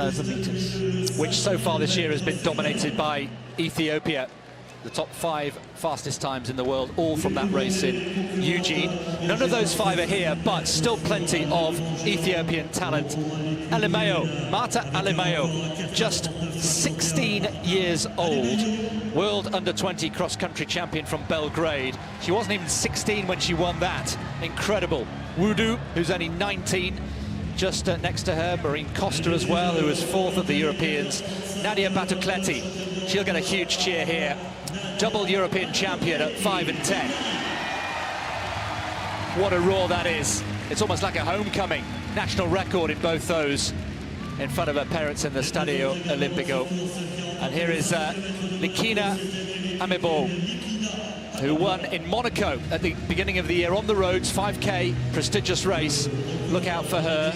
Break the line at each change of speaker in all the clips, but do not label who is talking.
meters, which so far this year has been dominated by Ethiopia. The top 5 fastest times in the world, all from that race in Eugene. None of those 5 are here, but still plenty of Ethiopian talent. Alemeo, Marta Alemeo, just 16 years old, world under-20 cross-country champion from Belgrade. She wasn't even 16 when she won that. Incredible. Wudu, who's only 19, just next to her, Marine Costa as well, who was 4th of the Europeans. Nadia Batukleti, she'll get a huge cheer here. Double European champion at 5 and 10. What a roar that is. It's almost like a homecoming. National record in both those, in front of her parents in the Stadio Olimpico. And here is Likina Amebo, who won in Monaco at the beginning of the year on the roads, 5K, prestigious race. Look out for her.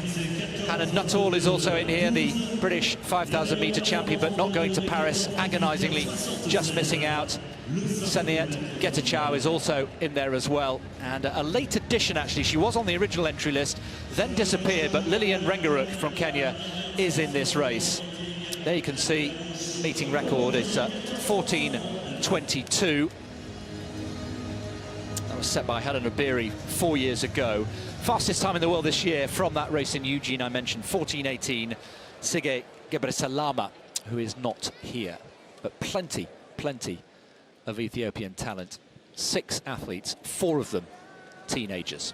Hannah Nuttall is also in here, the British 5,000-metre champion, but not going to Paris, agonisingly just missing out. Seniet Getachew is also in there as well. And a late addition, actually. She was on the original entry list, then disappeared, but Lillian Rengaruk from Kenya is in this race. There you can see, meeting record is 14:22. That was set by Helen Obiri 4 years ago. Fastest time in the world this year from that race in Eugene I mentioned, 14:18. Sige Gebresalama, who is not here. But plenty of Ethiopian talent. 6 athletes, 4 of them teenagers.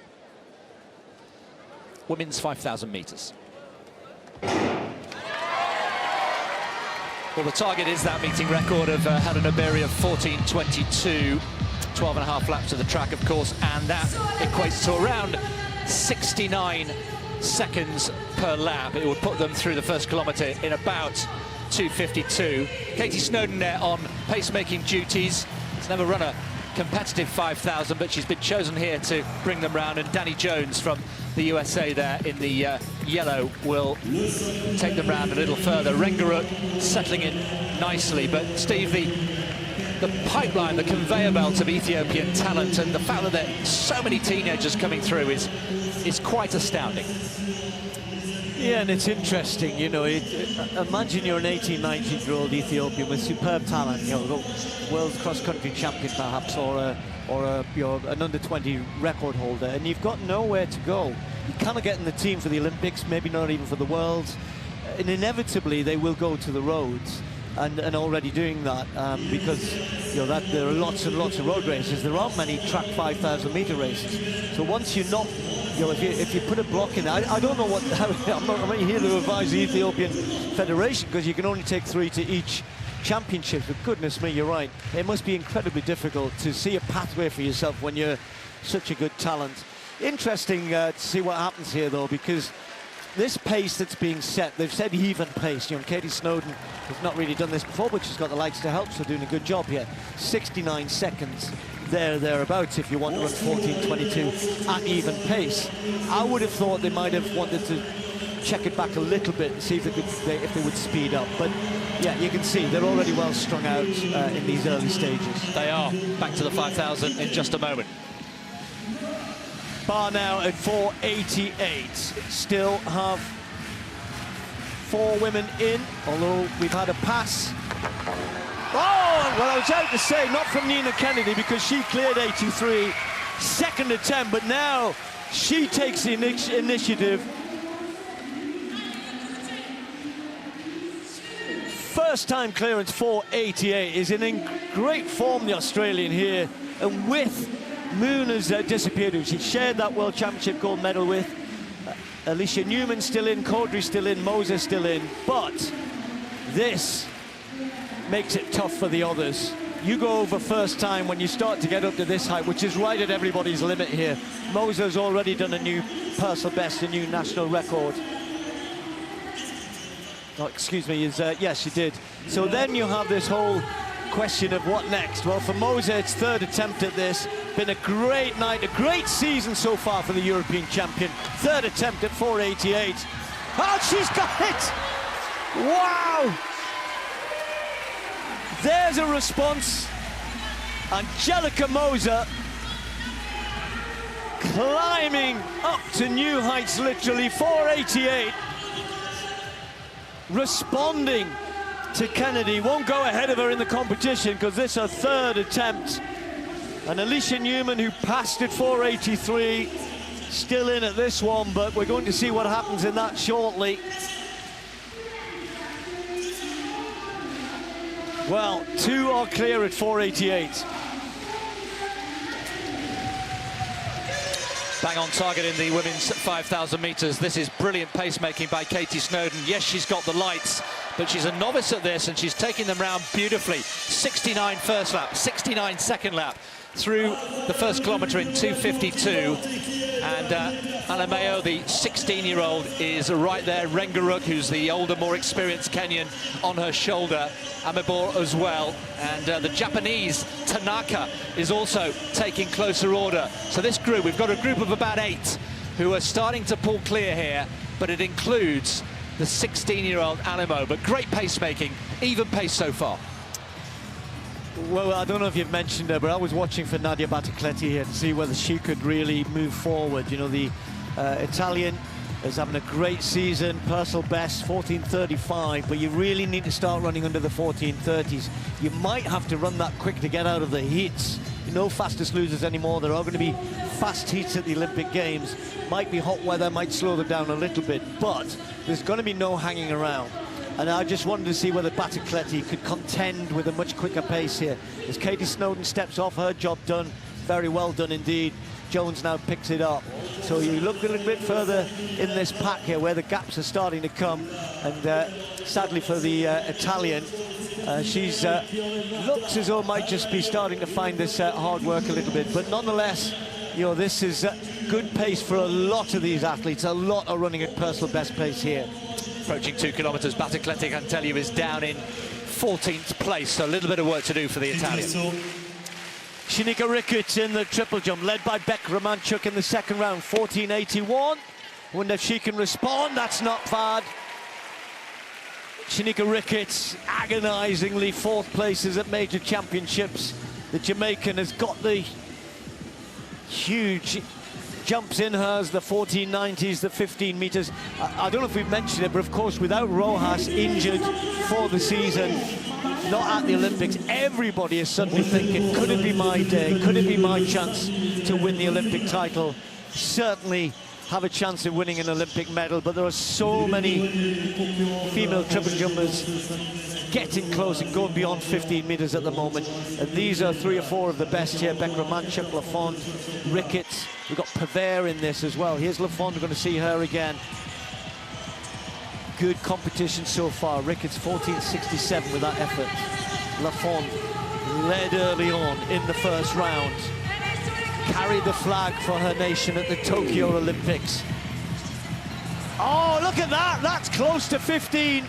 Women's 5,000 metres. Well, the target is that meeting record of Helen Obiri of 14:22. 12.5 laps of the track, of course, and that equates to around 69 seconds per lap. It would put them through the first kilometre in about 2:52. Katie Snowden there on pacemaking duties. She's never run a competitive 5,000, but she's been chosen here to bring them round. And Danny Jones from the USA there in the yellow will take them round a little further. Rengaruk settling in nicely, but Steve, the pipeline, the conveyor belt of Ethiopian talent, and the fact that there are so many teenagers coming through is quite astounding.
Yeah, and it's interesting, you know, imagine you're an 18, 19-year-old Ethiopian with superb talent, you know, the world cross-country champion perhaps, or you're an under-20 record holder, and you've got nowhere to go. You cannot get in the team for the Olympics, maybe not even for the Worlds, and inevitably they will go to the roads. And already doing that because you know that there are lots and lots of road races. There aren't many track 5,000-metre races. So once you're not, you know, if you put a block in, I don't know I'm not here to advise the Ethiopian Federation because you can only take 3 to each championship. But goodness me, you're right. It must be incredibly difficult to see a pathway for yourself when you're such a good talent. Interesting to see what happens here though, because this pace that's being set, they've said even pace. You know, Katie Snowden has not really done this before, but she's got the lights to help, so doing a good job here. 69 seconds thereabouts if you want to run 14:22 at even pace. I would have thought they might have wanted to check it back a little bit and see if they would speed up. But yeah, you can see they're already well strung out in these early stages.
They are. Back to the 5,000 in just a moment.
Bar now at 4:88. Still have 4 women in, although we've had a pass. Oh, well, I was out to say, not from Nina Kennedy, because she cleared 83, second attempt, but now she takes the initiative. First time clearance, 4:88, is in great form, the Australian here, and with Moon has disappeared, who she shared that World Championship gold medal with. Alicia Newman still in, Caudry still in, Moses still in, but this makes it tough for the others. You go over first time when you start to get up to this height, which is right at everybody's limit here. Moses already done a new personal best, a new national record. Oh, excuse me, yes, she did. So then you have this whole question of what next. Well, for Moses, it's 3rd attempt at this. Been a great night, a great season so far for the European champion. 3rd attempt at 4:88. Oh, she's got it! Wow! There's a response. Angelica Moser climbing up to new heights, literally 4:88. responding to Kennedy. Won't go ahead of her in the competition because this is her third attempt. And Alicia Newman, who passed at 4:83, still in at this one, but we're going to see what happens in that shortly. Well, two are clear at 4:88.
Bang on target in the women's 5,000 metres. This is brilliant pacemaking by Katie Snowden. Yes, she's got the lights, but she's a novice at this, and she's taking them round beautifully. 69 first lap, 69 second lap, through the first kilometre in 2:52. And Alameo, the 16-year-old, is right there. Rengaruk, who's the older, more experienced Kenyan, on her shoulder. Amebor as well. And the Japanese, Tanaka, is also taking closer order. So this group, we've got a group of about 8 who are starting to pull clear here, but it includes the 16-year-old Alamo. But great pacemaking, even pace so far.
Well, I don't know if you've mentioned her, but I was watching for Nadia Battecletti here to see whether she could really move forward. You know, the Italian is having a great season, personal best 14:35, but you really need to start running under the 14:30s. You might have to run that quick to get out of the heats. No fastest losers anymore. There are going to be fast heats at the Olympic Games. Might be hot weather, might slow them down a little bit, but there's going to be no hanging around. And I just wanted to see whether Battecletti could contend with a much quicker pace here. As Katie Snowden steps off, her job done, very well done indeed. Jones now picks it up. So you look a little bit further in this pack here where the gaps are starting to come. And sadly for the Italian, she's looks as though might just be starting to find this hard work a little bit. But nonetheless, you know, this is good pace for a lot of these athletes. A lot are running at personal best pace here.
Approaching 2 kilometres, Battecletti, I can tell you, is down in 14th place, so a little bit of work to do for the Italian.
Shanika Ricketts in the triple jump, led by Beck Romanchuk in the second round, 14:81. Wonder if she can respond. That's not bad. Shanika Ricketts, agonisingly 4th places at major championships. The Jamaican has got the huge jumps in hers, the 1490s, the 15 metres. I don't know if we've mentioned it, but of course, without Rojas injured for the season, not at the Olympics, everybody is suddenly thinking, could it be my day? Could it be my chance to win the Olympic title? Certainly have a chance of winning an Olympic medal, but there are so many female triple jumpers getting close and going beyond 15 metres at the moment. And these are 3 or 4 of the best here. Beck Romanchuk, Lafond, Ricketts. We've got Pavere in this as well. Here's Lafond, we're going to see her again. Good competition so far. Ricketts 14:67 with that effort. Lafond led early on in the first round. Carried the flag for her nation at the Tokyo Olympics. Oh, look at that! That's close to 15.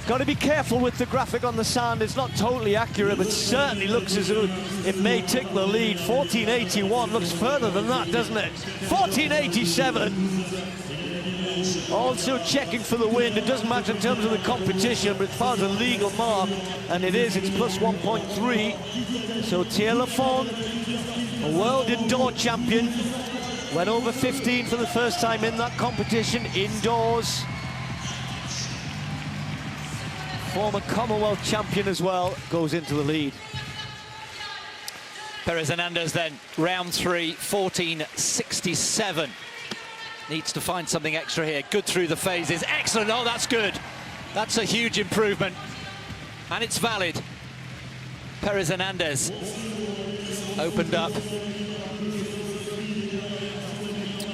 Got to be careful with the graphic on the sand. It's not totally accurate, but certainly looks as though it may take the lead. 14:81 looks further than that, doesn't it? 14:87. Also checking for the wind. It doesn't matter in terms of the competition, but as far as a legal mark, and it is, it's plus 1.3. So Thierry Lafond, a world indoor champion, went over 15 for the first time in that competition, indoors. Former Commonwealth champion as well, goes into the lead.
Perez Hernandez then, round 3, 14:67. Needs to find something extra here. Good through the phases. Excellent. Oh, that's good. That's a huge improvement. And it's valid. Perez Hernandez opened up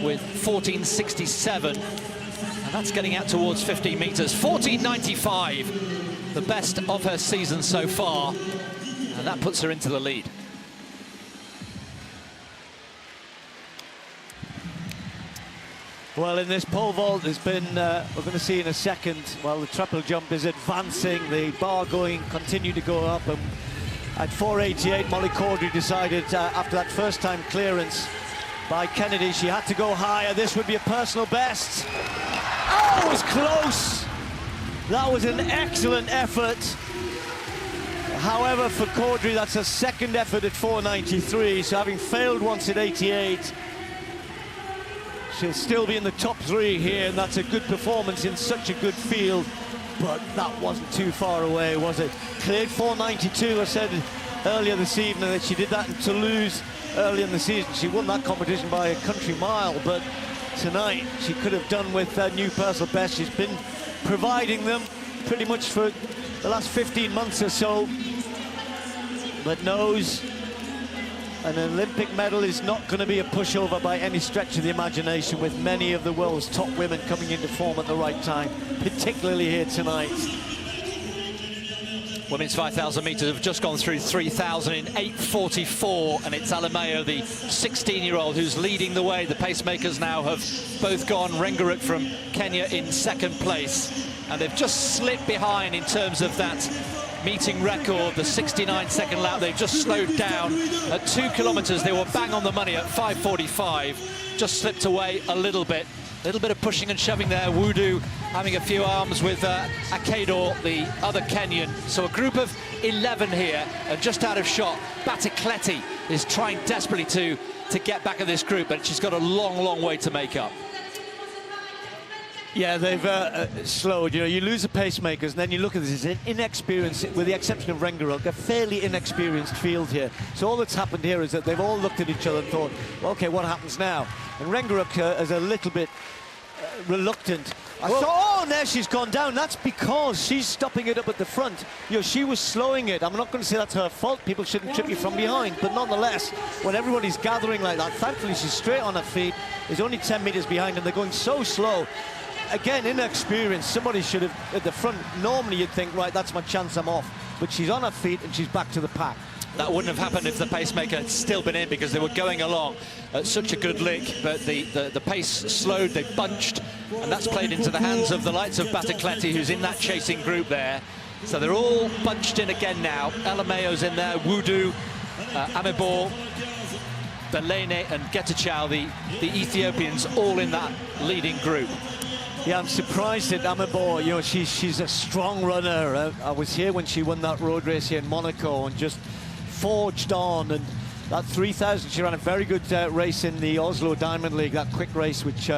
with 14:67. And that's getting out towards 15 metres. 14:95, the best of her season so far. And that puts her into the lead.
Well, in this pole vault, there's been, we're going to see in a second, while the triple jump is advancing, the bar continue to go up. And at 4:88, Molly Caudry decided after that first time clearance by Kennedy, she had to go higher. This would be a personal best. Oh, it was close. That was an excellent effort. However, for Caudry, that's a second effort at 4:93. So having failed once at 88, She'll still be in the top 3 here, and that's a good performance in such a good field. But that wasn't too far away, was it? Cleared 492. I said earlier this evening that she did that in Toulouse early in the season. She won that competition by a country mile, but tonight she could have done with a new personal best. She's been providing them pretty much for the last 15 months or so, but knows an Olympic medal is not going to be a pushover by any stretch of the imagination, with many of the world's top women coming into form at the right time, particularly here tonight.
Women's 5,000 metres have just gone through 3,000 in 8:44, and it's Alameo, the 16-year-old, who's leading the way. The pacemakers now have both gone. Rengaruk from Kenya in second place, and they've just slipped behind in terms of that meeting record, the 69-second lap. They've just slowed down at 2 kilometres. They were bang on the money at 5:45, just slipped away a little bit. A little bit of pushing and shoving there. Wudu having a few arms with Akedor, the other Kenyan. So a group of 11 here, and just out of shot. Batikleti is trying desperately to get back in this group, but she's got a long, long way to make up.
Yeah, they've slowed. You know, you lose the pacemakers, and then you look at this, it's inexperienced, with the exception of Rengaruk, a fairly inexperienced field here. So all that's happened here is that they've all looked at each other and thought, well, okay, what happens now? And Rengaruk is a little bit reluctant. I thought, oh, now she's gone down. That's because she's stopping it up at the front. You know, she was slowing it. I'm not going to say that's her fault. People shouldn't trip you from behind. But nonetheless, when everybody's gathering like that, thankfully she's straight on her feet. There's only 10 meters behind, and they're going so slow. Again, inexperienced. Somebody should have at the front. Normally you'd think, right, that's my chance, I'm off. But she's on her feet and she's back to the pack.
That wouldn't have happened if the pacemaker had still been in, because they were going along at such a good lick, but the pace slowed, they bunched, and that's played into the hands of the likes of Batikleti, who's in that chasing group there. So they're all bunched in again now. Alameo's in there, Wudu, Amebor, Belene and Getachew, the Ethiopians, all in that leading group.
Yeah, I'm surprised at Amebor. You know, she's a strong runner. I was here when she won that road race here in Monaco and just forged on, and that 3,000, she ran a very good race in the Oslo Diamond League, that quick race which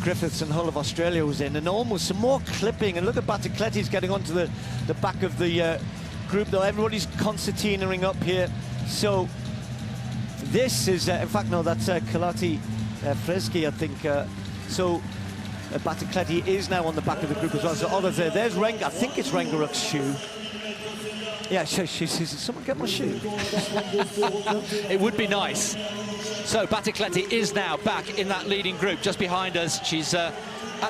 Griffiths and Hull of Australia was in, and almost some more clipping. And look at Batikleti's getting onto the back of the group, though. Everybody's concertinaing up here. So this is, in fact, no, that's Kalati Freschi, I think. So Batikleti is now on the back of the group as well. So others there. There's I think it's Rengaruk's shoe. Yeah, she says, someone get my shoe.
It would be nice. So Batikleti is now back in that leading group, just behind us. She's at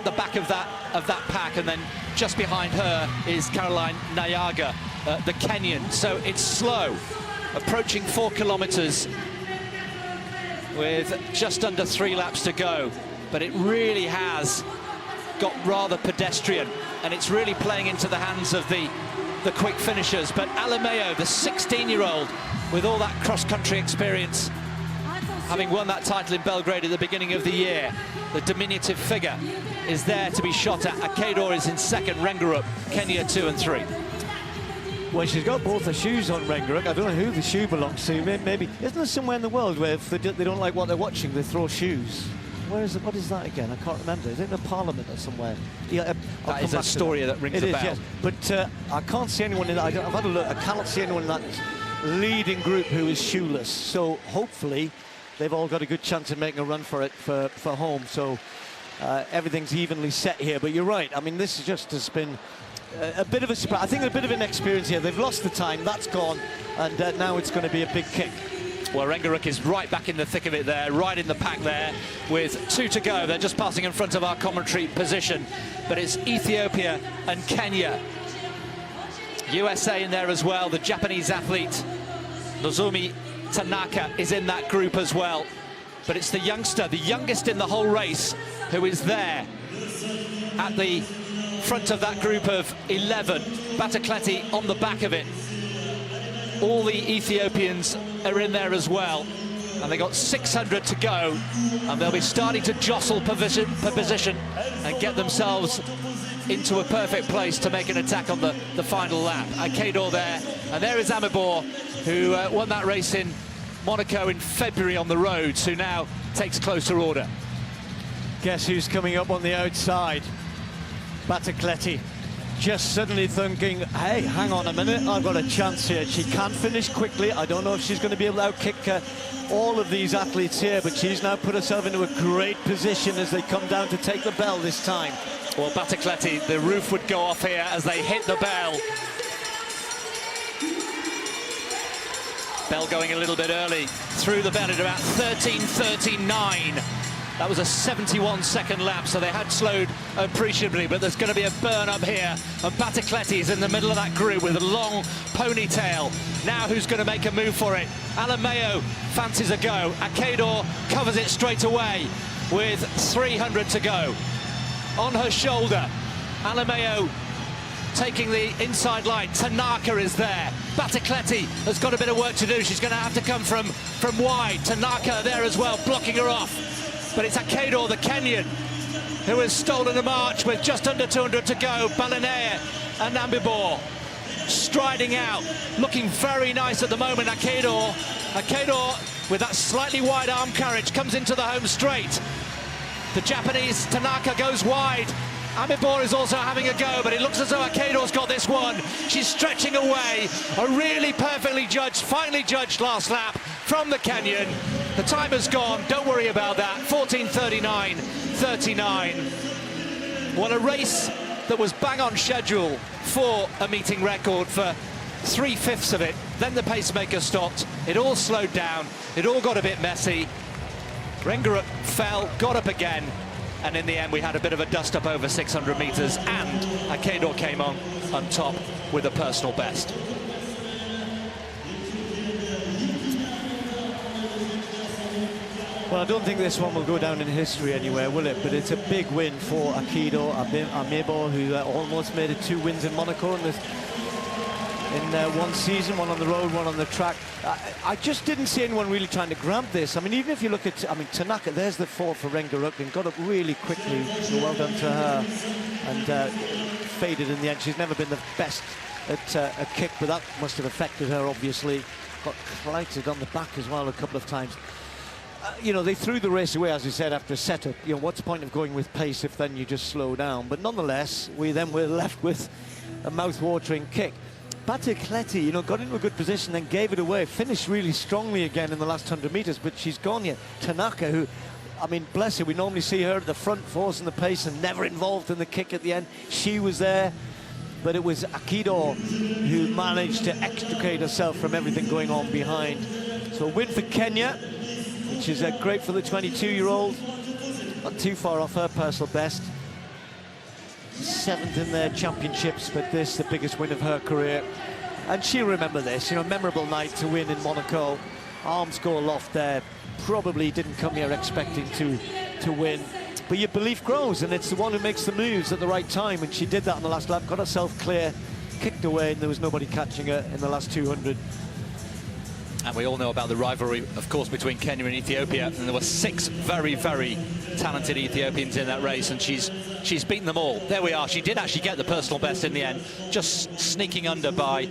the back of that pack, and then just behind her is Caroline Nayaga, the Kenyan. So it's slow, approaching 4 kilometers with just under 3 laps to go. But it really has got rather pedestrian, and it's really playing into the hands of the quick finishers. But Alameo, the 16-year-old, with all that cross-country experience, having won that title in Belgrade at the beginning of the year, the diminutive figure is there to be shot at. Akedor is in second, Rengaruk, Kenya 2 and 3.
Well, she's got both her shoes on, Rengaruk. I don't know who the shoe belongs to. Maybe, isn't there somewhere in the world where if they don't like what they're watching, they throw shoes? Where is it? What is that again? I can't remember. Is it in a parliament or somewhere? Yeah,
that is a story that rings a bell.
Yes. But I can't see anyone in that. I've had a look. I cannot see anyone in that leading group who is shoeless. So hopefully they've all got a good chance of making a run for it for home. So everything's evenly set here. But you're right. I mean, this has been a bit of a surprise. I think a bit of inexperience here. They've lost the time. That's gone. And now it's going to be a big kick.
Well, Rengaruk is right back in the thick of it there, right in the pack there, with 2 to go. They're just passing in front of our commentary position. But it's Ethiopia and Kenya. USA in there as well. The Japanese athlete, Nozomi Tanaka, is in that group as well. But it's the youngster, the youngest in the whole race, who is there at the front of that group of 11. Batikleti on the back of it. All the Ethiopians are in there as well, and they got 600 to go, and they'll be starting to jostle per position and get themselves into a perfect place to make an attack on the final lap. Akedor there, and there is Amebor, who won that race in Monaco in February on the roads, who now takes closer order.
Guess who's coming up on the outside? Batacleti. Just suddenly thinking, hey, hang on a minute, I've got a chance here. She can finish quickly. I don't know if she's going to be able to outkick all of these athletes here, but she's now put herself into a great position as they come down to take the bell this time.
Well, Batacleti, the roof would go off here as they hit the bell. Bell going a little bit early, through the bell at about 13:39. That was a 71-second lap, so they had slowed appreciably, but there's going to be a burn up here. And Batacleti is in the middle of that group with a long ponytail. Now who's going to make a move for it? Alameo fancies a go. Akador covers it straight away with 300 to go. On her shoulder, Alameo taking the inside line. Tanaka is there. Batacleti has got a bit of work to do. She's going to have to come from wide. Tanaka there as well, blocking her off. But it's Akador, the Kenyan, who has stolen a march with just under 200 to go. Balinea and Nambibor striding out, looking very nice at the moment. Akador with that slightly wide arm carriage comes into the home straight. The Japanese Tanaka goes wide. Amibor is also having a go, but it looks as though Akador's got this one. She's stretching away. A really perfectly judged, finely judged last lap from the Kenyan. The time has gone, don't worry about that. 14:39.39. Well, a race that was bang on schedule for a meeting record for 3/5 of it. Then the pacemaker stopped. It all slowed down. It all got a bit messy. Rengaruk fell, got up again. And in the end, we had a bit of a dust-up over 600 metres, and Akador came on top with a personal best.
Well, I don't think this one will go down in history anywhere, will it? But it's a big win for Akador Amebo, who almost made it 2 wins in Monaco in one season, one on the road, one on the track. I just didn't see anyone really trying to grab this. I mean, even if you look at, Tanaka, there's the fall for Rengaruk and got up really quickly. So well done to her. And faded in the end. She's never been the best at a kick, but that must have affected her, obviously. Got clouted on the back as well a couple of times. They threw the race away, as we said, after a setup. What's the point of going with pace if then you just slow down? But nonetheless, we then were left with a mouth-watering kick. Batacleti, got into a good position, then gave it away. Finished really strongly again in the last 100 metres, but she's gone yet. Tanaka, who, bless her, we normally see her at the front, forcing the pace and never involved in the kick at the end. She was there, but it was Akador who managed to extricate herself from everything going on behind. So a win for Kenya, which is great for the 22-year-old. Not too far off her personal best. 7th in their championships, but this the biggest win of her career. And she'll remember this, memorable night to win in Monaco. Arms go aloft there. Probably didn't come here expecting to win. But your belief grows, and it's the one who makes the moves at the right time. And she did that in the last lap, got herself clear, kicked away, and there was nobody catching her in the last 200.
And we all know about the rivalry, of course, between Kenya and Ethiopia. And there were 6 very, very talented Ethiopians in that race, and she's beaten them all. There we are. She did actually get the personal best in the end, just sneaking under by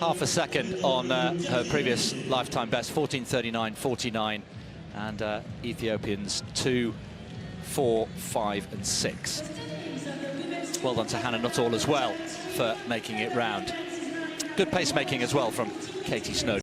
half a second on her previous lifetime best, 14:39.49. And Ethiopians 2, 4, 5, and 6. Well done to Hannah Nuttall as well for making it round. Good pacemaking as well from Katie Snow.